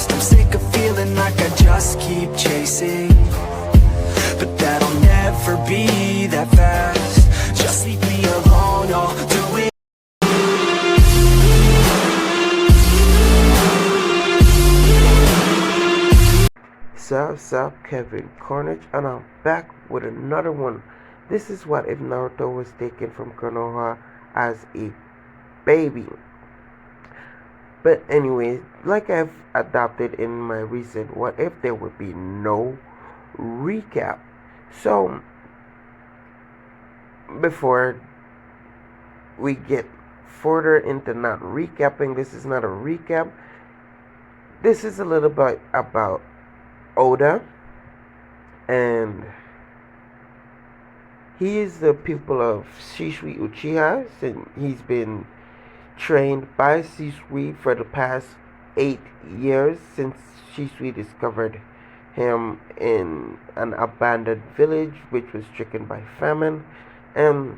past. I'm sick of feeling like I just keep chasing, but that'll never be that fast. Just leave me alone, I'll do it. Sup, Kevin Carnage, and I'm back with another one. This is what if Naruto was taken from Konoha as a baby. But anyway, like I've adopted in my recent what if, there would be no recap. So before we get further into not recapping, this is not a recap. This is a little bit about Oda, and he is the pupil of Shisui Uchiha, and he's been trained by Shisui for the past 8 years since Shisui discovered him in an abandoned village which was stricken by famine. And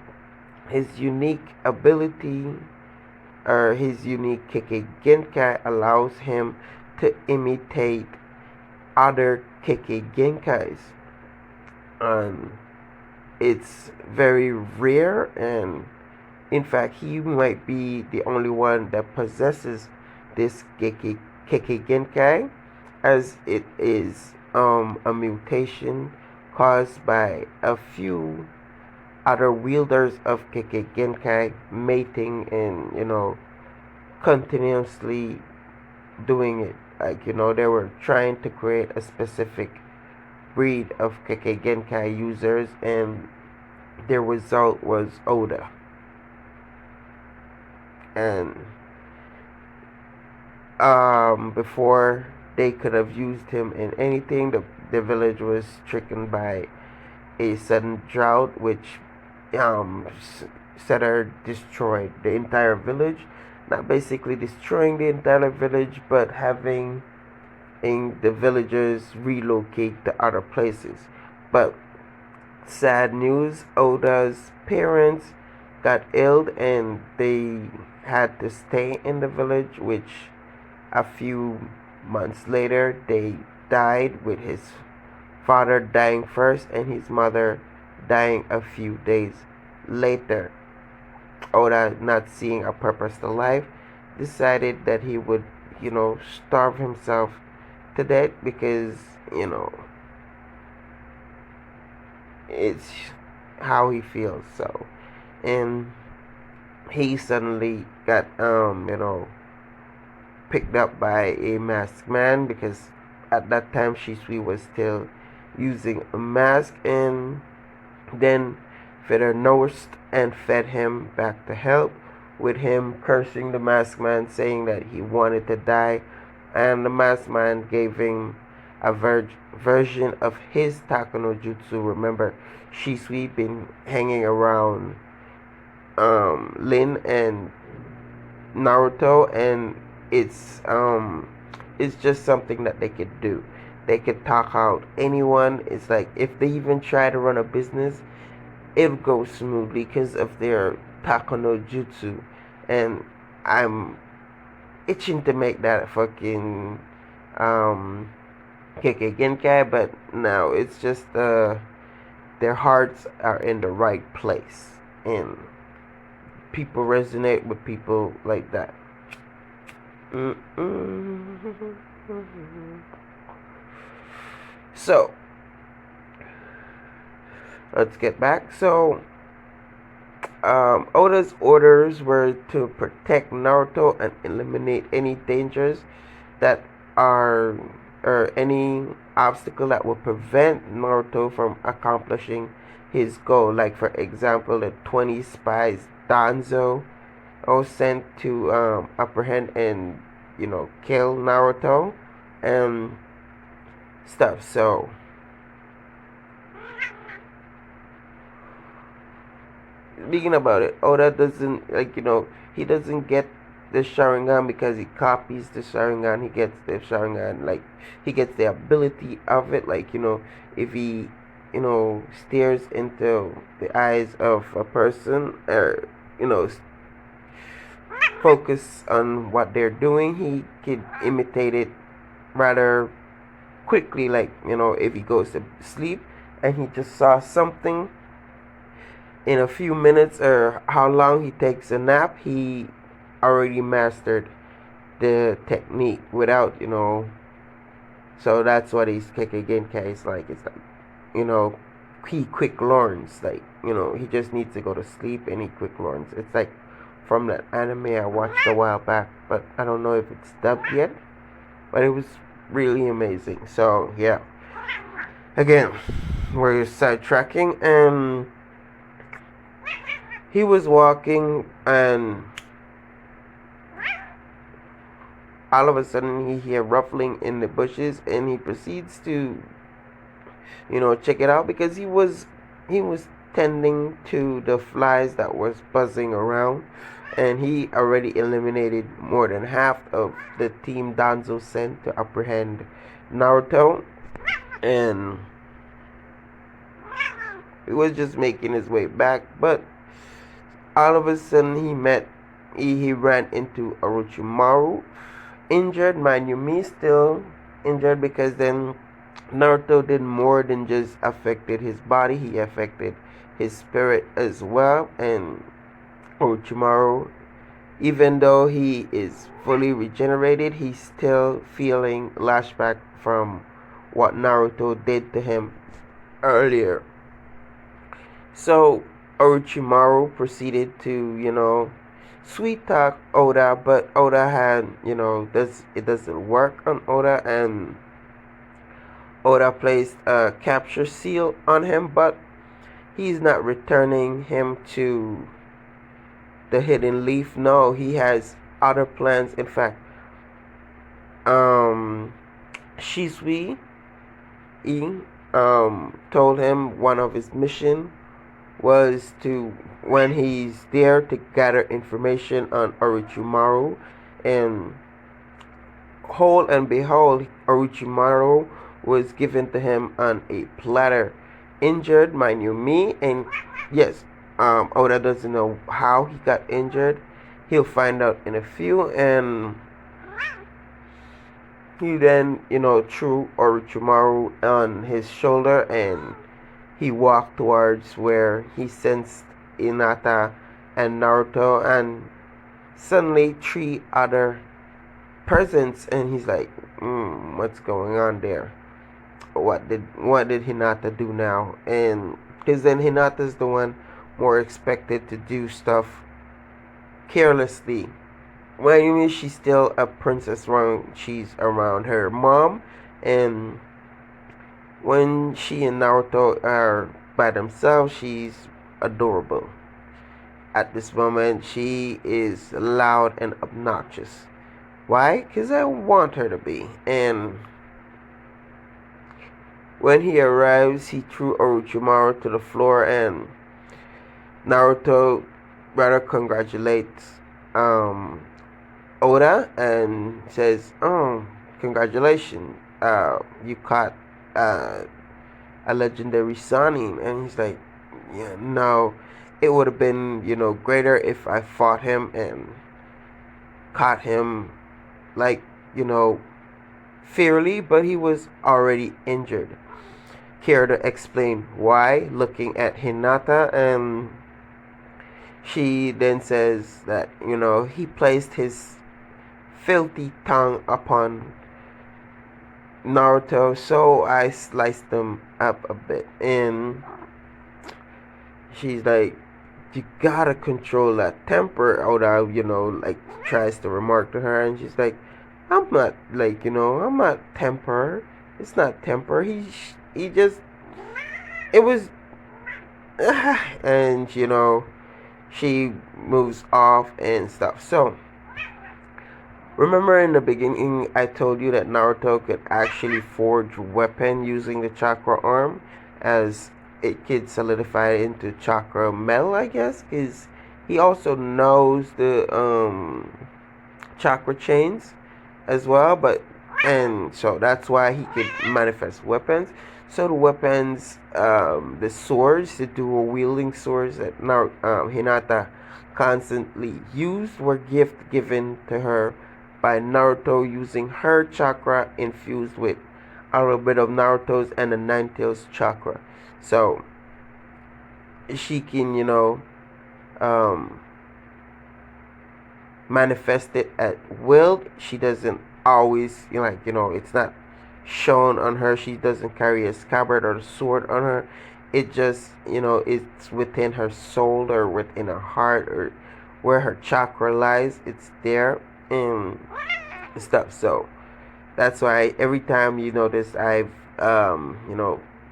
his unique ability, or his unique Kekkei Genkai, allows him to imitate other Kekkei Genkais. It's very rare, and in fact he might be the only one that possesses this Kekkei Genkai, as it is a mutation caused by a few other wielders of Kekkei Genkai mating and continuously doing it. They were trying to create a specific breed of Kekkei Genkai users, and their result was Oda. And before they could have used him in anything, the village was stricken by a sudden drought, which destroyed the entire village. Not basically destroying the entire village, but having the villagers relocate to other places. But sad news, Oda's parents got ill and they had to stay in the village, which a few months later they died, with his father dying first and his mother dying a few days later. Oda, not seeing a purpose to life, decided that he would, starve himself to death, because, it's how he feels. So, and he suddenly got, picked up by a masked man, because at that time Shisui was still using a mask, and then Feder nursed and fed him back to health, with him cursing the masked man, saying that he wanted to die, and the masked man gave him a version of his Takono Jutsu. Remember, Shisui been hanging around Lin and Naruto, and it's just something that they could do. They could talk out anyone. It's like if they even try to run a business, it'll go smoothly because of their Takono Jutsu. And I'm itching to make that fucking Kekkei Genkai, but no, it's just their hearts are in the right place, and people resonate with people like that. So let's get back. So Oda's orders were to protect Naruto and eliminate any dangers that are, or any obstacle that will prevent Naruto from accomplishing his goal. Like, for example, the 20 spies Danzo was sent to apprehend and kill Naruto and stuff. So speaking about it, Oda doesn't he doesn't get the Sharingan because he copies the Sharingan. He gets the Sharingan, he gets the ability of it. If he stares into the eyes of a person, or focus on what they're doing, he could imitate it rather quickly, like, if he goes to sleep and he just saw something in a few minutes or how long he takes a nap, he already mastered the technique without, so that's what he's kick again, case like you know he quick learns, like, he just needs to go to sleep and he quick learns. It's like from that anime I watched a while back, but I don't know if it's dubbed yet, but it was really amazing. So yeah, again, we're sidetracking, and he was walking, and all of a sudden he hear ruffling in the bushes, and he proceeds to, check it out, because he was tending to the flies that was buzzing around, and he already eliminated more than half of the team Danzo sent to apprehend Naruto, and he was just making his way back, but all of a sudden he ran into Orochimaru, injured, mind you, me still injured, because then Naruto did more than just affected his body, he affected his spirit as well. And Orochimaru, even though he is fully regenerated, he's still feeling lashback from what Naruto did to him earlier. So Orochimaru proceeded to, sweet talk Oda, but Oda had, it doesn't work on Oda, and Oda placed a capture seal on him, but he's not returning him to the Hidden Leaf. No, he has other plans. In fact, Shisui told him one of his mission was to, when he's there, to gather information on Orochimaru, and whole and behold, Orochimaru was given to him on a platter, injured, mind you, me, and yes, Oda doesn't know how he got injured. He'll find out in a few, and he then, threw Orochimaru on his shoulder, and he walked towards where he sensed Hinata and Naruto, and suddenly three other presents, and he's like, what's going on there? What did Hinata do now? And because then Hinata's the one more expected to do stuff carelessly. Well, you mean she's still a princess when she's around her mom, and when she and Naruto are by themselves, she's adorable. At this moment, she is loud and obnoxious. Why? Because I want her to be. And when he arrives, he threw Orochimaru to the floor, and Naruto rather congratulates Oda and says, "Oh, congratulations! You caught a legendary Sani." And he's like, "Yeah, no, it would have been, greater if I fought him and caught him, like, fairly, but he was already injured." Care to explain why? Looking at Hinata, and she then says that, he placed his filthy tongue upon Naruto, so I sliced him up a bit. And she's like, you gotta control that temper. Oda, like, tries to remark to her, and she's like, I'm not, like, I'm not temper. It's not temper. He just, it was, and, she moves off and stuff. So, remember in the beginning, I told you that Naruto could actually forge weapon using the chakra arm, as it could solidify into chakra metal, I guess, because he also knows the chakra chains as well, and so that's why he could manifest weapons. So the weapons, the swords, the dual wielding swords that Hinata constantly used, were given to her by Naruto using her chakra infused with a little bit of Naruto's and the Nine Tails chakra. So she can, um, manifest it at will. She doesn't always, it's not shown on her. She doesn't carry a scabbard or a sword on her. It just, it's within her soul or within her heart or where her chakra lies. It's there and stuff. So that's why every time you notice I've,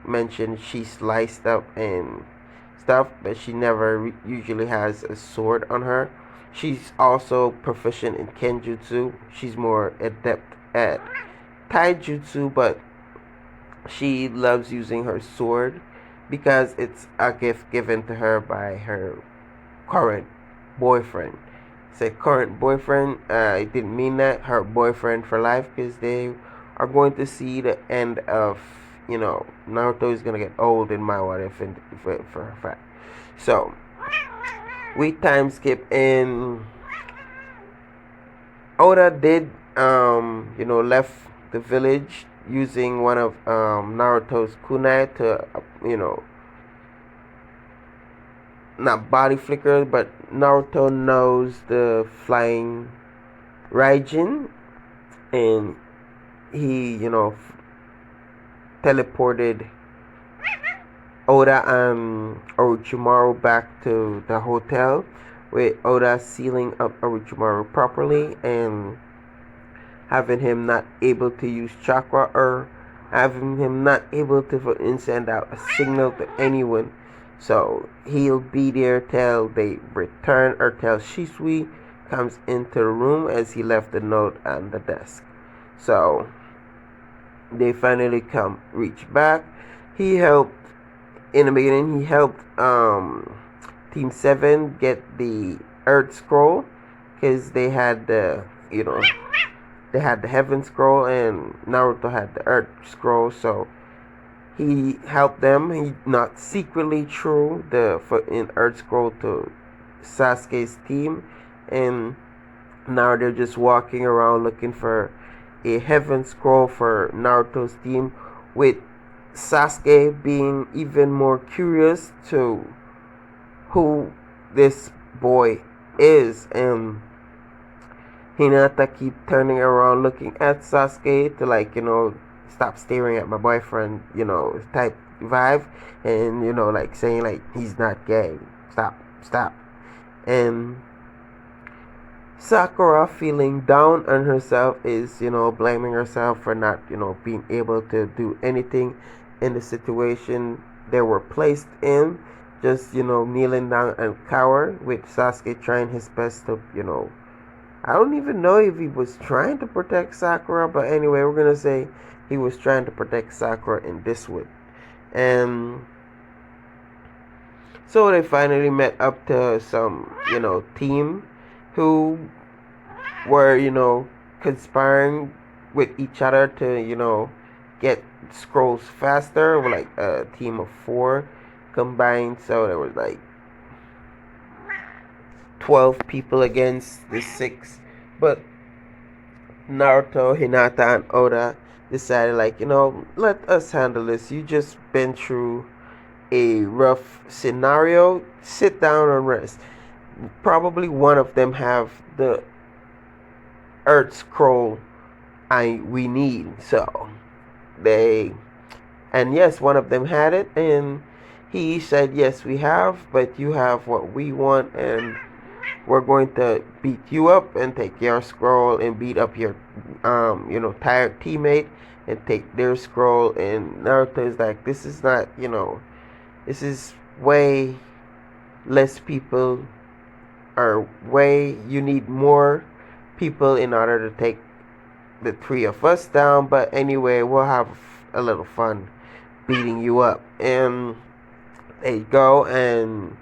mentioned she's sliced up and stuff, but she never usually has a sword on her. She's also proficient in kenjutsu. She's more adept at taijutsu, but she loves using her sword because it's a gift given to her by her current boyfriend. Say current boyfriend, I didn't mean that. Her boyfriend for life, because they are going to see the end of, Naruto is going to get old in my what if for her fact. So, we time skip and Oda did, left the village using one of Naruto's kunai to, not body flicker, but Naruto knows the flying Raijin, and he, teleported Oda and Orochimaru back to the hotel, with Oda sealing up Orochimaru properly and having him not able to use chakra or having him not able to send out a signal to anyone. So he'll be there till they return or till Shisui comes into the room as he left the note on the desk. So they finally reach back. He helped in the beginning. He helped Team 7 get the Earth Scroll because they had the Heaven Scroll and Naruto had the Earth Scroll. So he helped them. He not secretly threw the Earth Scroll to Sasuke's team, and now they're just walking around looking for a Heaven Scroll for Naruto's team, with Sasuke being even more curious to who this boy is, and Hinata keep turning around looking at Sasuke to stop staring at my boyfriend, type vibe, and saying he's not gay, stop. And Sakura, feeling down on herself, is blaming herself for not being able to do anything in the situation they were placed in, just kneeling down and cower, with Sasuke trying his best to I don't even know if he was trying to protect Sakura, but anyway, we're gonna say he was trying to protect Sakura in this way. And so they finally met up to some, team who were, conspiring with each other to, get scrolls faster. With like a team of 4 combined, so there was 12 people against the 6. But Naruto, Hinata, and Oda decided let us handle this. You just been through a rough scenario. Sit down and rest. Probably one of them have the Earth Scroll we need. So and yes, one of them had it, and he said, yes, we have, but you have what we want, and we're going to beat you up and take your scroll and beat up your tired teammate and take their scroll. And Naruto is like, this is not, this is way less people, or way you need more people in order to take the 3 of us down. But anyway, we'll have a little fun beating you up. And they go, and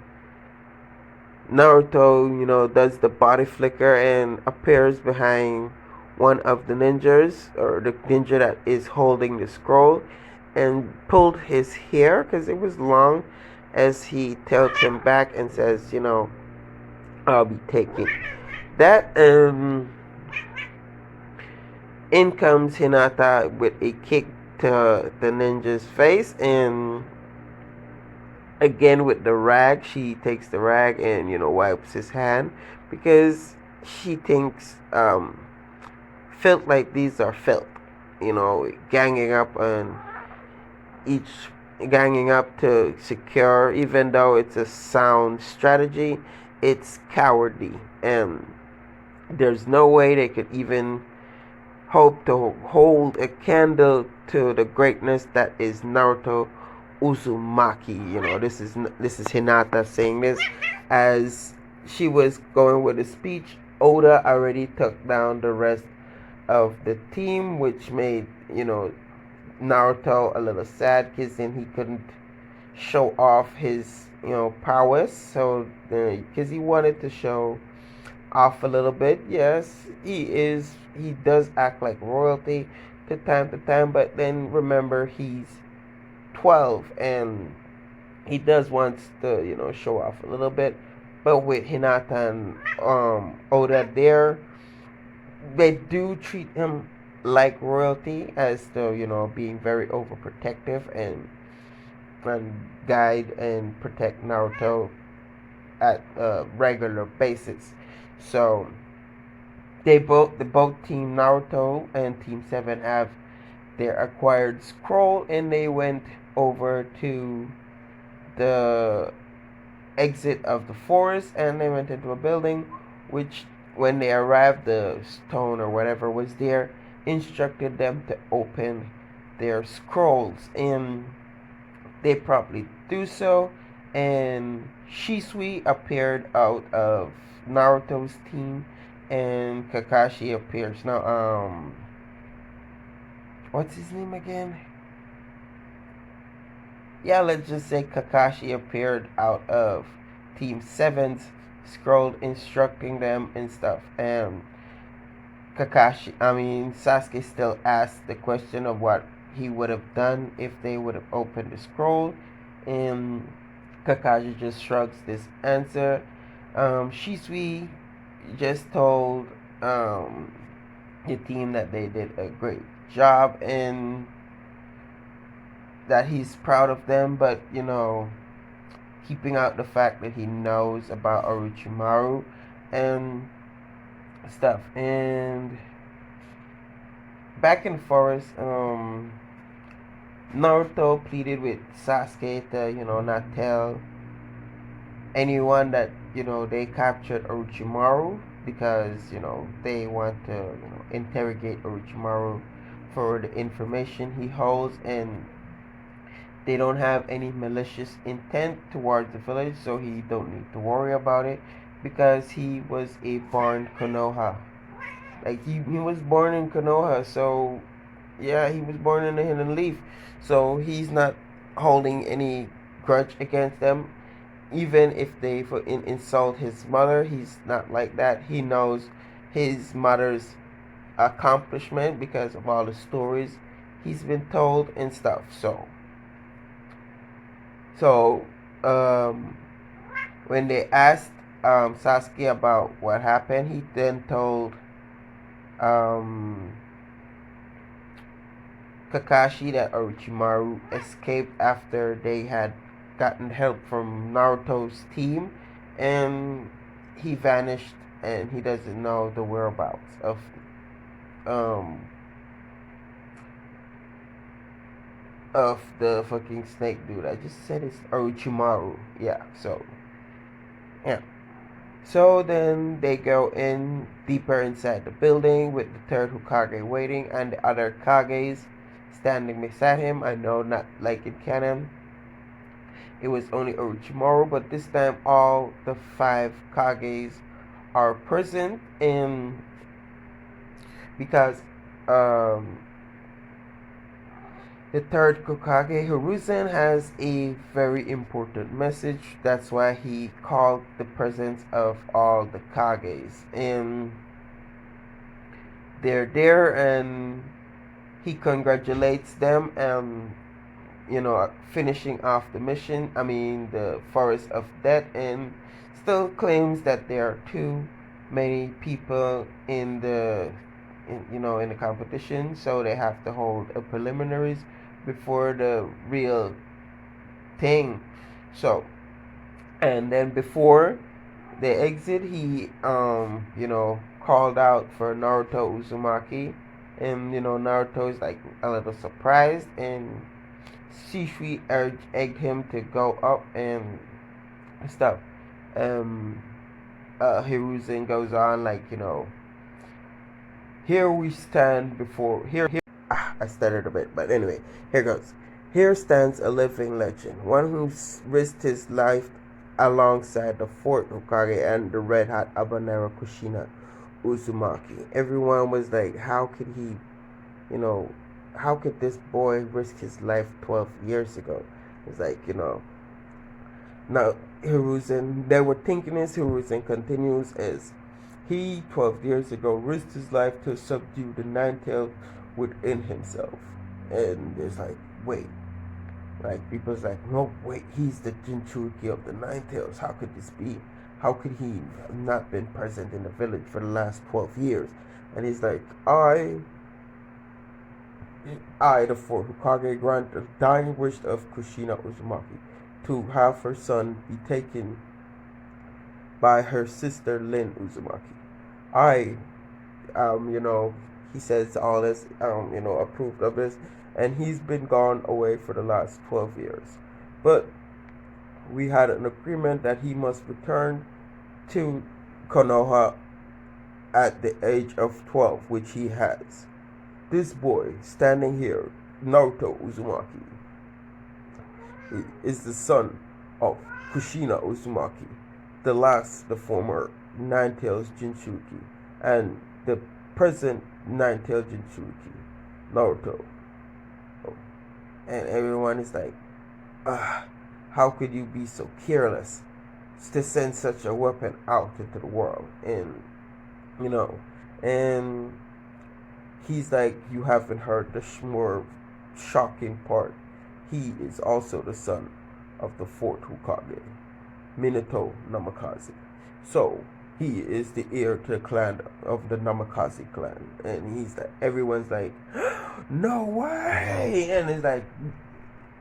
Naruto, does the body flicker and appears behind one of the ninjas, or the ninja that is holding the scroll, and pulled his hair because it was long, as he tilts him back and says, I'll be taking that. And In comes Hinata with a kick to the ninja's face, and again with the rag, she takes the rag and wipes his hand because she thinks filth like these are filth, ganging up on each ganging up to secure, even though it's a sound strategy, it's cowardly, and there's no way they could even hope to hold a candle to the greatness that is Naruto Uzumaki. This is Hinata saying this as she was going with the speech. Oda already took down the rest of the team, which made Naruto a little sad because then he couldn't show off his prowess. So because he wanted to show off a little bit. Yes, he does act like royalty to time, but then remember he's 12 and he does want to show off a little bit. But with Hinata and Oda there, they do treat him like royalty, as though being very overprotective and guide and protect Naruto at a regular basis. So both Team Naruto and Team 7 have their acquired scroll, and they went over to the exit of the forest, and they went into a building which, when they arrived, the stone or whatever was there instructed them to open their scrolls, and they promptly do so, and Shisui appeared out of Naruto's team, and Kakashi appears. Now, what's his name again? Yeah, let's just say Kakashi appeared out of Team 7's scroll, instructing them and stuff. And Sasuke still asked the question of what he would have done if they would have opened the scroll, and Kakashi just shrugs this answer. Shisui just told the team that they did a great job and that he's proud of them, but keeping out the fact that he knows about Orochimaru and stuff. And back in the forest, Naruto pleaded with Sasuke to not tell anyone that they captured Orochimaru, because they want to interrogate Orochimaru for the information he holds, and they don't have any malicious intent towards the village, so he don't need to worry about it, because he was a born Konoha. Like he was born in Konoha, so yeah, he was born in the Hidden Leaf, so he's not holding any grudge against them. Even if they insult his mother, he's not like that. He knows his mother's accomplishment because of all the stories he's been told and stuff. So when they asked Sasuke about what happened, he then told Kakashi that Orochimaru escaped after they had gotten help from Naruto's team, and he vanished, and he doesn't know the whereabouts of the fucking snake dude. I just said it's Orochimaru. Yeah, so yeah. So then they go in deeper inside the building with the third Hokage waiting and the other Kages standing beside him. I know, not like in canon, it was only Orochimaru, but this time all the 5 Kages are present, and because the third Hokage, Hiruzen, has a very important message. That's why he called the presence of all the Kages, and they're there, and he congratulates them and finishing off the mission, the Forest of Death, and still claims that there are too many people in the in the competition, so they have to hold a preliminaries before the real thing. So, and then before they exit, he called out for Naruto Uzumaki, and Naruto is like a little surprised, and Shisui egged him to go up and stuff. Um, Hiruzen goes on like, here we stand before here. I stuttered a bit, but anyway, here goes. Here stands a living legend, one who's risked his life alongside the fourth Hokage and the red hot habanero Kushina Uzumaki. Everyone was like, how could he, how could this boy risk his life 12 years ago? It's like, now Hiruzen, they were thinking as Hiruzen continues as he 12 years ago risked his life to subdue the nine-tailed within himself. And it's like, wait. Like, people's like, no, wait, he's the Jinchuriki of the Nine-Tails. How could this be? How could he have not been present in the village for the last 12 years? And he's like, I, the fourth Hokage, grant the dying wish of Kushina Uzumaki to have her son be taken by her sister Lin Uzumaki. I, he says all this, approved of this, and he's been gone away for the last 12 years. But we had an agreement that he must return to Konoha at the age of 12, which he has. This boy standing here, Naruto Uzumaki, is the son of Kushina Uzumaki, the former Nine-Tails Jinchuriki, and the present Nine-Tails Jinchuriki, Naruto. And everyone is like, how could you be so careless to send such a weapon out into the world? And, and he's like, you haven't heard the more shocking part. He is also the son of the fourth Hokage, Minato Namikaze. So, he is the heir to the clan of the Namikaze clan. And he's like, everyone's like, no way! And it's like,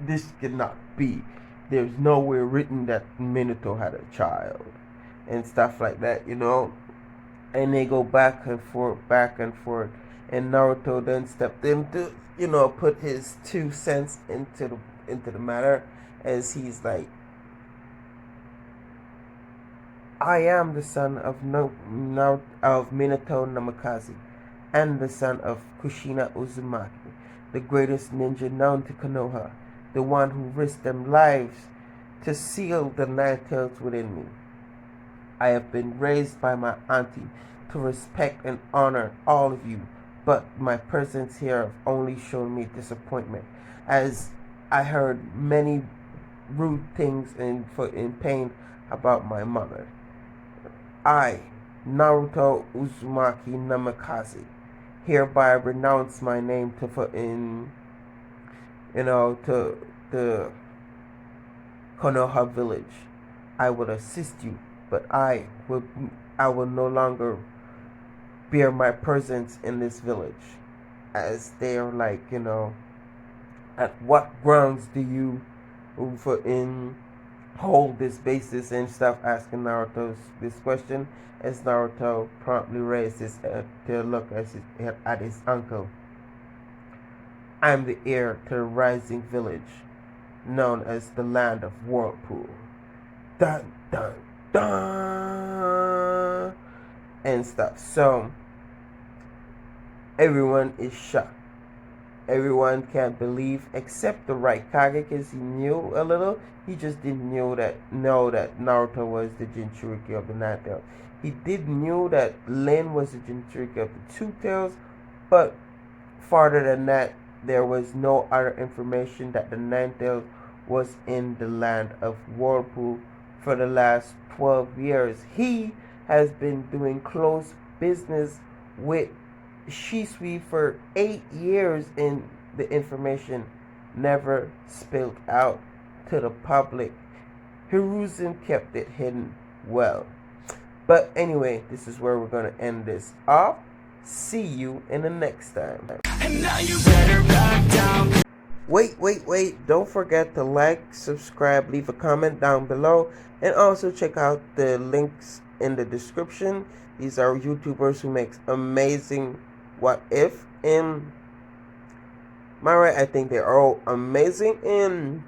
this cannot be. There's nowhere written that Minato had a child. And stuff like that, And they go back and forth. And Naruto then stepped in to, put his 2 cents into the matter, as he's like, I am the son of Minato Namikaze, and the son of Kushina Uzumaki, the greatest ninja known to Konoha, the one who risked their lives to seal the nine-tails within me. I have been raised by my auntie to respect and honor all of you, but my presence here have only shown me disappointment, as I heard many rude things in pain about my mother. I, Naruto Uzumaki Namikaze, hereby renounce my name to the Konoha village. I will assist you, but I will no longer bear my presence in this village. As they are like, at what grounds do you hold this basis and stuff, asking Naruto this question, as Naruto promptly raised his head to look at his uncle. I am the heir to the rising village, known as the land of Whirlpool. Dun dun dun and stuff. So everyone is shocked. Everyone can't believe, except the Raikage, because he knew a little. He just didn't know that Naruto was the Jinchuriki of the Nine-Tails. He did know that Lin was the Jinchuriki of the Two-Tails, but farther than that, there was no other information that the Nine-Tails was in the land of Whirlpool for the last 12 years. He has been doing close business with Shisui for 8 years, and the information never spilled out to the public. Hiruzen kept it hidden well. But anyway, this is where we're going to end this off. See you in the next time. And now you better back down. Wait. Don't forget to like, subscribe, leave a comment down below, and also check out the links in the description. These are YouTubers who makes amazing what if, and I think they're all amazing. And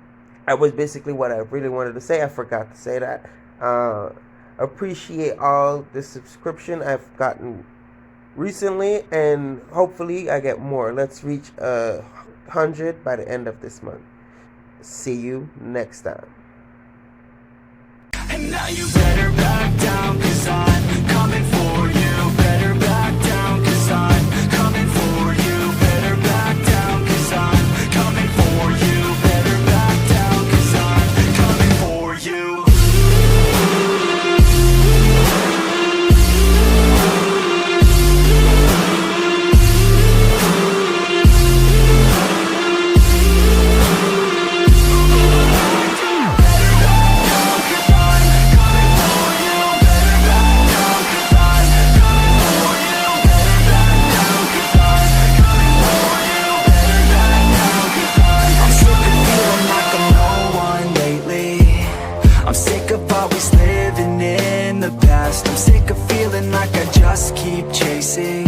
that was basically what I really wanted to say. I forgot to say that. Appreciate all the subscription I've gotten recently, and hopefully I get more. Let's reach 100 by the end of this month. See you next time. And now you better back down, 'cause I'm coming for you. Better back down, 'cause I'm coming for you. Better back down, 'cause I'm coming for you. Better back down, 'cause I'm coming for you. I'm sick of feeling like I just keep chasing,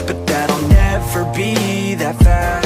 but that'll never be that fast.